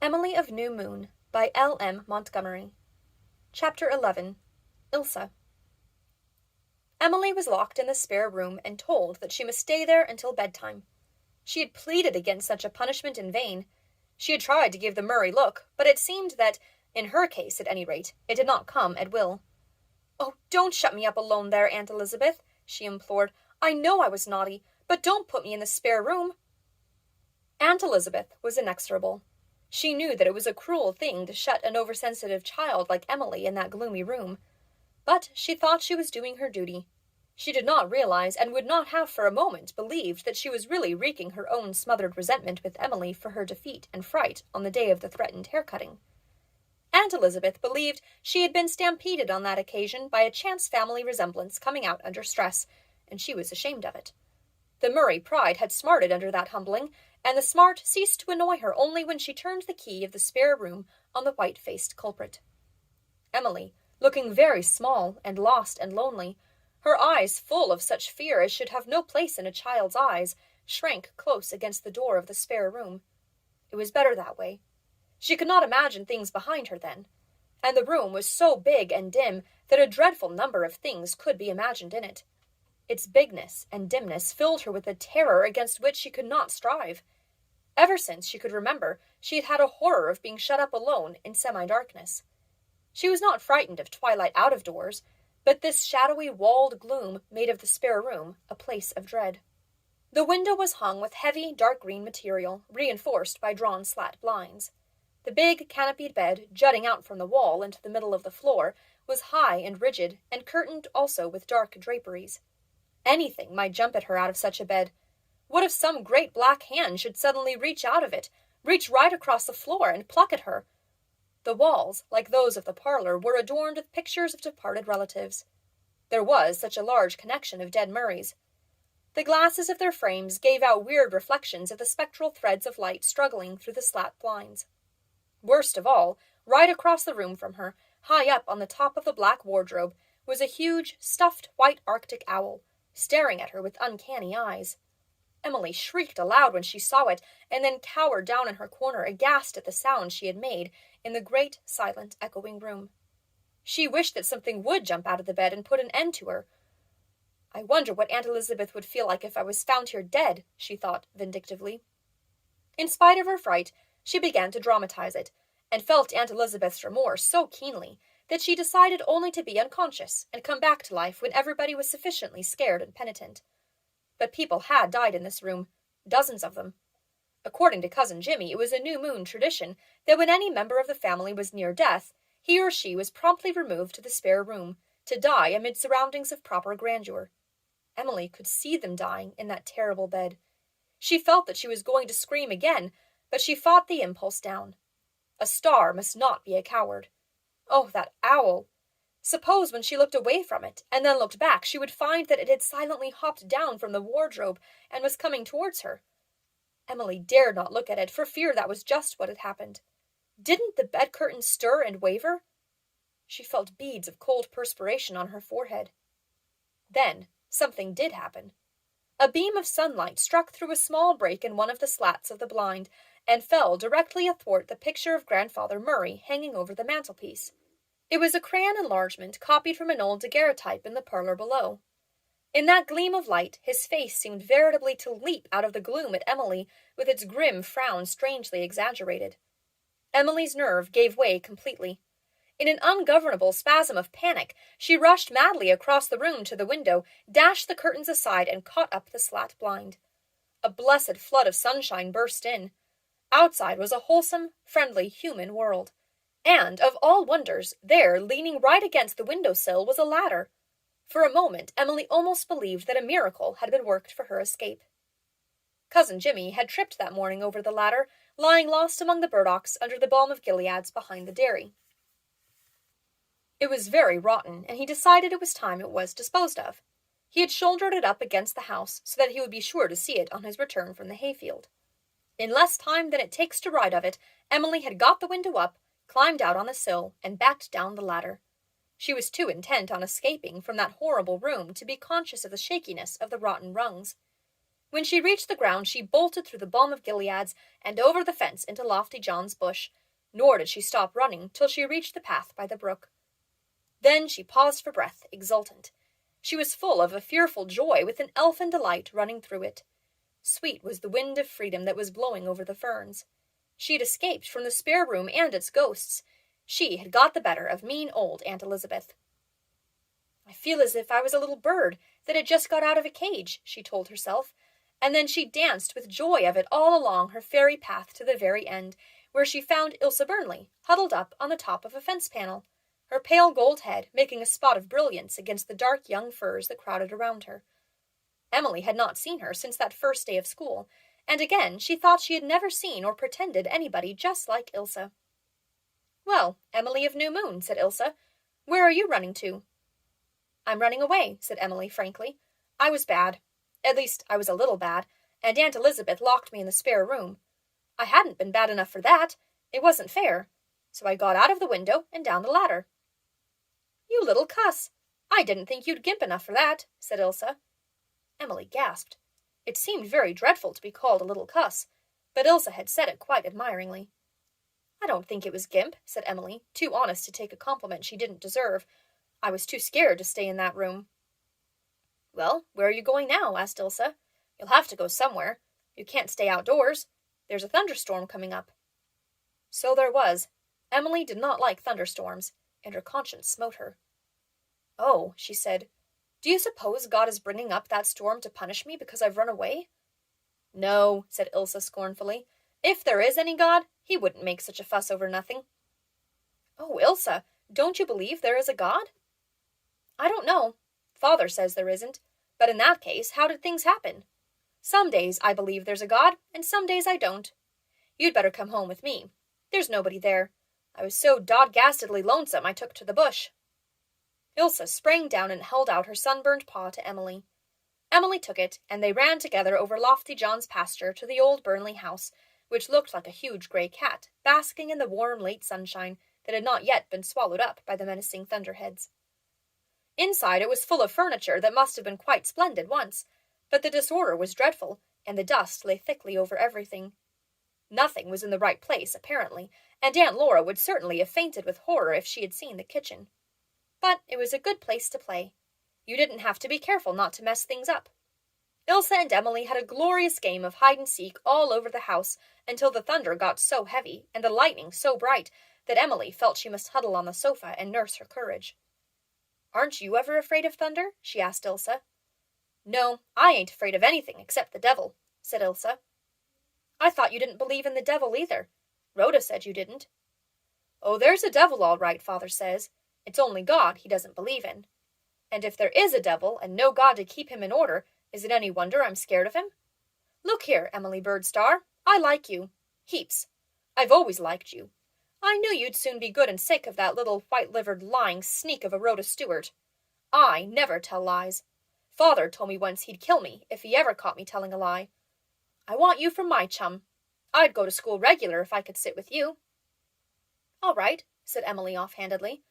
Emily of New Moon by L. M. Montgomery. Chapter 11. Ilsa. Emily was locked in the spare room and told that she must stay there until bedtime. She had pleaded against such a punishment in vain. She had tried to give the Murray look, but it seemed that, in her case at any rate, it did not come at will. "Oh, don't shut me up alone there, Aunt Elizabeth," she implored. "I know I was naughty, but don't put me in the spare room." Aunt Elizabeth was inexorable. She knew that it was a cruel thing to shut an oversensitive child like Emily in that gloomy room, but she thought she was doing her duty. She did not realize, and would not have for a moment believed, that she was really wreaking her own smothered resentment with Emily for her defeat and fright on the day of the threatened hair-cutting. Aunt Elizabeth believed she had been stampeded on that occasion by a chance family resemblance coming out under stress, and she was ashamed of it. The Murray pride had smarted under that humbling, and the smart ceased to annoy her only when she turned the key of the spare room on the white-faced culprit. Emily, looking very small and lost and lonely, her eyes full of such fear as should have no place in a child's eyes, shrank close against the door of the spare room. It was better that way. She could not imagine things behind her then, and the room was so big and dim that a dreadful number of things could be imagined in it. Its bigness and dimness filled her with a terror against which she could not strive. Ever since she could remember, she had had a horror of being shut up alone in semi-darkness. She was not frightened of twilight out of doors, but this shadowy walled gloom made of the spare room a place of dread. The window was hung with heavy dark green material, reinforced by drawn slat blinds. The big canopied bed, jutting out from the wall into the middle of the floor, was high and rigid, and curtained also with dark draperies. Anything might jump at her out of such a bed. What if some great black hand should suddenly reach out of it, reach right across the floor, and pluck at her? The walls, like those of the parlor, were adorned with pictures of departed relatives. There was such a large connection of dead Murrays. The glasses of their frames gave out weird reflections of the spectral threads of light struggling through the slat blinds. Worst of all, right across the room from her, high up on the top of the black wardrobe, was a huge, stuffed white Arctic owl, staring at her with uncanny eyes. Emily shrieked aloud when she saw it, and then cowered down in her corner, aghast at the sound she had made in the great, silent, echoing room. She wished that something would jump out of the bed and put an end to her. "I wonder what Aunt Elizabeth would feel like if I was found here dead," she thought vindictively. In spite of her fright, she began to dramatize it, and felt Aunt Elizabeth's remorse so keenly that she decided only to be unconscious and come back to life when everybody was sufficiently scared and penitent. But people had died in this room, dozens of them. According to Cousin Jimmy, it was a New Moon tradition that when any member of the family was near death, he or she was promptly removed to the spare room, to die amid surroundings of proper grandeur. Emily could see them dying in that terrible bed. She felt that she was going to scream again, but she fought the impulse down. A star must not be a coward. Oh, that owl! Suppose when she looked away from it, and then looked back, she would find that it had silently hopped down from the wardrobe and was coming towards her. Emily dared not look at it, for fear that was just what had happened. Didn't the bed curtains stir and waver? She felt beads of cold perspiration on her forehead. Then something did happen. A beam of sunlight struck through a small break in one of the slats of the blind, and fell directly athwart the picture of Grandfather Murray hanging over the mantelpiece. It was a crayon enlargement copied from an old daguerreotype in the parlor below. In that gleam of light, his face seemed veritably to leap out of the gloom at Emily, with its grim frown strangely exaggerated. Emily's nerve gave way completely. In an ungovernable spasm of panic, she rushed madly across the room to the window, dashed the curtains aside, and caught up the slat blind. A blessed flood of sunshine burst in. Outside was a wholesome, friendly, human world. And, of all wonders, there, leaning right against the window-sill, was a ladder. For a moment, Emily almost believed that a miracle had been worked for her escape. Cousin Jimmy had tripped that morning over the ladder, lying lost among the burdocks under the balm of Gileads behind the dairy. It was very rotten, and he decided it was time it was disposed of. He had shouldered it up against the house so that he would be sure to see it on his return from the hayfield. In less time than it takes to ride of it, Emily had got the window up, climbed out on the sill, and backed down the ladder. She was too intent on escaping from that horrible room to be conscious of the shakiness of the rotten rungs. When she reached the ground, she bolted through the balm of Gilead's and over the fence into Lofty John's bush, nor did she stop running till she reached the path by the brook. Then she paused for breath, exultant. She was full of a fearful joy with an elfin delight running through it. Sweet was the wind of freedom that was blowing over the ferns. She had escaped from the spare room and its ghosts. She had got the better of mean old Aunt Elizabeth. "I feel as if I was a little bird that had just got out of a cage," she told herself, and then she danced with joy of it all along her fairy path to the very end, where she found Ilse Burnley huddled up on the top of a fence panel, her pale gold head making a spot of brilliance against the dark young firs that crowded around her. Emily had not seen her since that first day of school, and again she thought she had never seen or pretended anybody just like Ilse. "Well, Emily of New Moon," said Ilse, "where are you running to?" "I'm running away," said Emily frankly. "I was bad. At least, I was a little bad, and Aunt Elizabeth locked me in the spare room. I hadn't been bad enough for that. It wasn't fair. So I got out of the window and down the ladder." "You little cuss! I didn't think you'd gimp enough for that," said Ilse. Emily gasped. It seemed very dreadful to be called a little cuss, but Ilse had said it quite admiringly. "I don't think it was gimp," said Emily, too honest to take a compliment she didn't deserve. "I was too scared to stay in that room." "Well, where are you going now?" asked Ilse. "You'll have to go somewhere. You can't stay outdoors. There's a thunderstorm coming up." So there was. Emily did not like thunderstorms, and her conscience smote her. "Oh," she said, "do you suppose God is bringing up that storm to punish me because I've run away?" "No," said Ilse scornfully. "If there is any God, he wouldn't make such a fuss over nothing." "Oh, Ilse, don't you believe there is a God?" "I don't know. Father says there isn't, but in that case, how did things happen? Some days I believe there's a God, and some days I don't. You'd better come home with me. There's nobody there. I was so dodgastedly lonesome I took to the bush." Ilse sprang down and held out her sunburned paw to Emily. Emily took it, and they ran together over Lofty John's pasture to the old Burnley house, which looked like a huge grey cat, basking in the warm late sunshine that had not yet been swallowed up by the menacing thunderheads. Inside it was full of furniture that must have been quite splendid once, but the disorder was dreadful, and the dust lay thickly over everything. Nothing was in the right place, apparently, and Aunt Laura would certainly have fainted with horror if she had seen the kitchen. But it was a good place to play. You didn't have to be careful not to mess things up. Ilse and Emily had a glorious game of hide-and-seek all over the house until the thunder got so heavy and the lightning so bright that Emily felt she must huddle on the sofa and nurse her courage. "Aren't you ever afraid of thunder?" she asked Ilse. "No, I ain't afraid of anything except the devil," said Ilse. "I thought you didn't believe in the devil either. Rhoda said you didn't." "Oh, there's a devil all right, Father says. It's only God he doesn't believe in. And if there is a devil and no God to keep him in order, is it any wonder I'm scared of him? Look here, Emily Birdstar, I like you. Heaps. I've always liked you. I knew you'd soon be good and sick of that little white-livered lying sneak of a Rhoda Stewart. I never tell lies. Father told me once he'd kill me if he ever caught me telling a lie. I want you for my chum. I'd go to school regular if I could sit with you." "All right," said Emily offhandedly.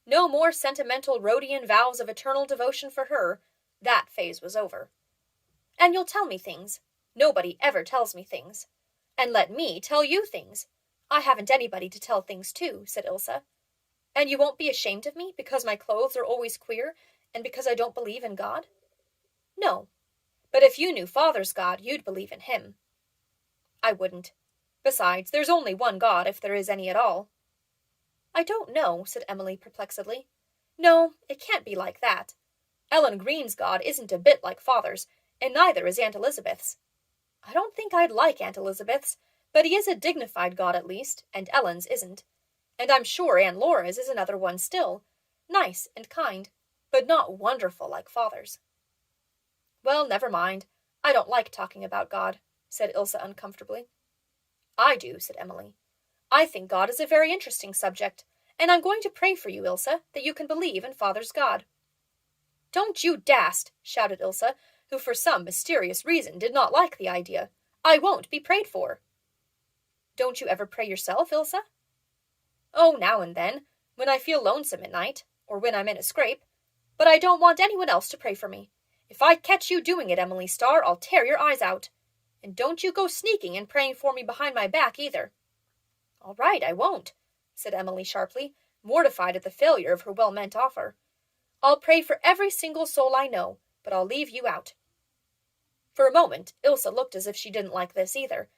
No more sentimental Rhodian vows of eternal devotion for her. That phase was over. "And you'll tell me things. Nobody ever tells me things. And let me tell you things. I haven't anybody to tell things to," said Ilse. "And you won't be ashamed of me because my clothes are always queer, and because I don't believe in God?" "No. But if you knew Father's God, you'd believe in him." "I wouldn't. Besides, there's only one God, if there is any at all." "I don't know," said Emily perplexedly. "No, it can't be like that. Ellen Green's God isn't a bit like Father's, and neither is Aunt Elizabeth's. I don't think I'd like Aunt Elizabeth's, but he is a dignified God at least, and Ellen's isn't. And I'm sure Aunt Laura's is another one still. Nice and kind, but not wonderful like Father's." "Well, never mind. I don't like talking about God," said Ilse uncomfortably. "I do," said Emily. "I think God is a very interesting subject, and I'm going to pray for you, Ilse, that you can believe in Father's God." "Don't you dast," shouted Ilse, who for some mysterious reason did not like the idea. "I won't be prayed for." "Don't you ever pray yourself, Ilse?" "Oh, now and then, when I feel lonesome at night, or when I'm in a scrape. But I don't want anyone else to pray for me. If I catch you doing it, Emily Starr, I'll tear your eyes out. And don't you go sneaking and praying for me behind my back, either." "All right, I won't," said Emily sharply, mortified at the failure of her well-meant offer. "I'll pray for every single soul I know, but I'll leave you out." For a moment, Ilse looked as if she didn't like this either.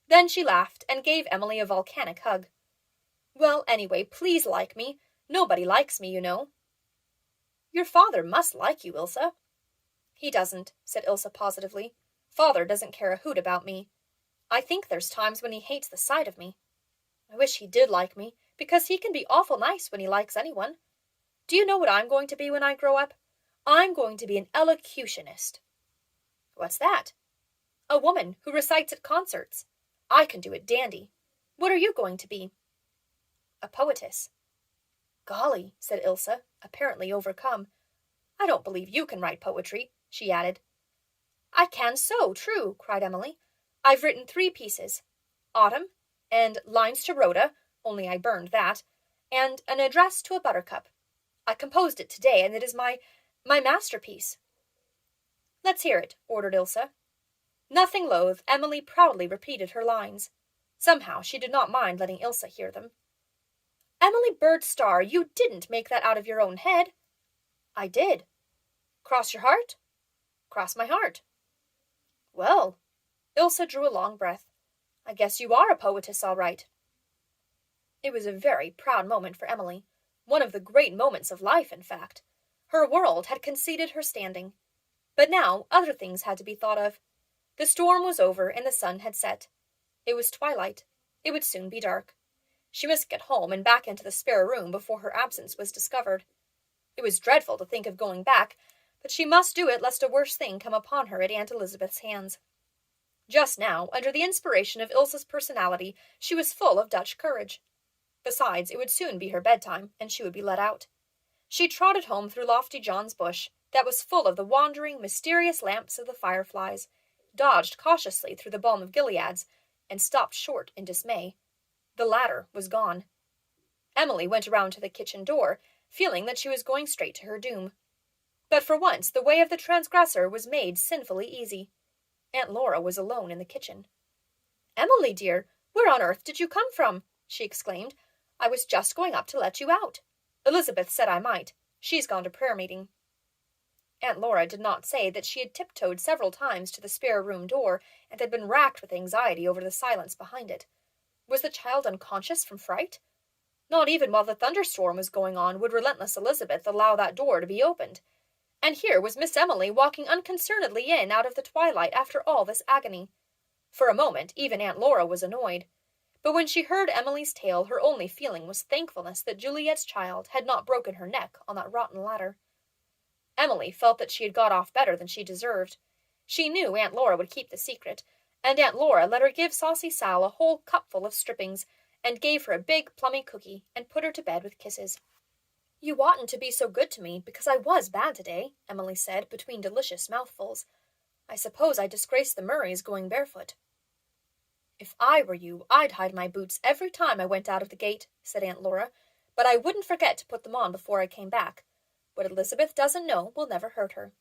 Then she laughed and gave Emily a volcanic hug. "Well, anyway, please like me. Nobody likes me, you know." "Your father must like you, Ilse." "He doesn't," said Ilse positively. "Father doesn't care a hoot about me. I think there's times when he hates the sight of me. I wish he did like me, because he can be awful nice when he likes anyone. Do you know what I'm going to be when I grow up? I'm going to be an elocutionist." "What's that?" "A woman who recites at concerts. I can do it dandy. What are you going to be?" "A poetess." "Golly," said Ilse, apparently overcome. "I don't believe you can write poetry," she added. "I can so, true," cried Emily. "I've written 3 pieces. Autumn, and Lines to Rhoda, only I burned that, and An Address to a Buttercup. I composed it today, and it is my masterpiece." "Let's hear it," ordered Ilse. Nothing loath, Emily proudly repeated her lines. Somehow she did not mind letting Ilse hear them. "Emily Bird Starr, you didn't make that out of your own head." "I did." "Cross your heart?" "Cross my heart." "Well," Ilse drew a long breath, "I guess you are a poetess, all right." It was a very proud moment for Emily, one of the great moments of life, in fact. Her world had conceded her standing. But now other things had to be thought of. The storm was over and the sun had set. It was twilight. It would soon be dark. She must get home and back into the spare room before her absence was discovered. It was dreadful to think of going back, but she must do it lest a worse thing come upon her at Aunt Elizabeth's hands. Just now, under the inspiration of Ilse's personality, she was full of Dutch courage. Besides, it would soon be her bedtime, and she would be let out. She trotted home through Lofty John's bush, that was full of the wandering, mysterious lamps of the fireflies, dodged cautiously through the balm of Gilead's, and stopped short in dismay. The ladder was gone. Emily went around to the kitchen door, feeling that she was going straight to her doom. But for once the way of the transgressor was made sinfully easy. Aunt Laura was alone in the kitchen. "Emily, dear, where on earth did you come from?" she exclaimed. "I was just going up to let you out. Elizabeth said I might. She's gone to prayer meeting." Aunt Laura did not say that she had tiptoed several times to the spare room door and had been racked with anxiety over the silence behind it. Was the child unconscious from fright? Not even while the thunderstorm was going on would relentless Elizabeth allow that door to be opened. And here was Miss Emily walking unconcernedly in out of the twilight after all this agony. For a moment even Aunt Laura was annoyed. But when she heard Emily's tale, her only feeling was thankfulness that Juliet's child had not broken her neck on that rotten ladder. Emily felt that she had got off better than she deserved. She knew Aunt Laura would keep the secret, and Aunt Laura let her give Saucy Sal a whole cupful of strippings, and gave her a big plummy cookie, and put her to bed with kisses. "You oughtn't to be so good to me, because I was bad today," Emily said, between delicious mouthfuls. "I suppose I disgraced the Murrays going barefoot." "If I were you, I'd hide my boots every time I went out of the gate," said Aunt Laura, "but I wouldn't forget to put them on before I came back. What Elizabeth doesn't know will never hurt her."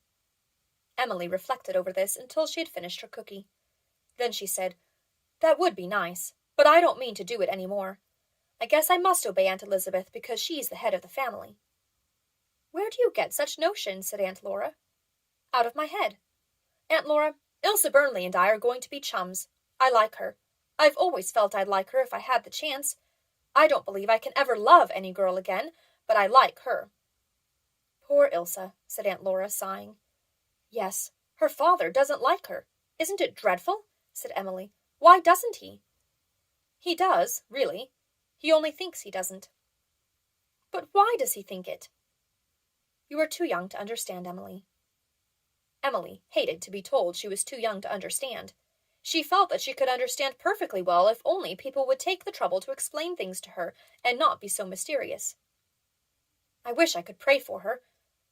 Emily reflected over this until she had finished her cookie. Then she said, "That would be nice, but I don't mean to do it any more. I guess I must obey Aunt Elizabeth because she's the head of the family." "Where do you get such notions?" said Aunt Laura. "Out of my head. Aunt Laura, Ilse Burnley and I are going to be chums. I like her. I've always felt I'd like her if I had the chance. I don't believe I can ever love any girl again, but I like her." "Poor Ilse," said Aunt Laura, sighing. "Yes, her father doesn't like her. Isn't it dreadful?" said Emily. "Why doesn't he?" "He does, really. He only thinks he doesn't." "But why does he think it?" "You are too young to understand, Emily." Emily hated to be told she was too young to understand. She felt that she could understand perfectly well if only people would take the trouble to explain things to her and not be so mysterious. "I wish I could pray for her.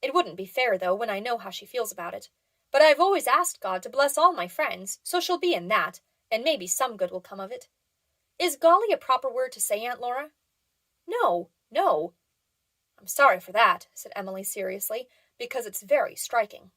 It wouldn't be fair, though, when I know how she feels about it. But I've always asked God to bless all my friends, so she'll be in that, and maybe some good will come of it. Is golly a proper word to say, Aunt Laura?" "No, no." "I'm sorry for that," said Emily seriously, "because it's very striking."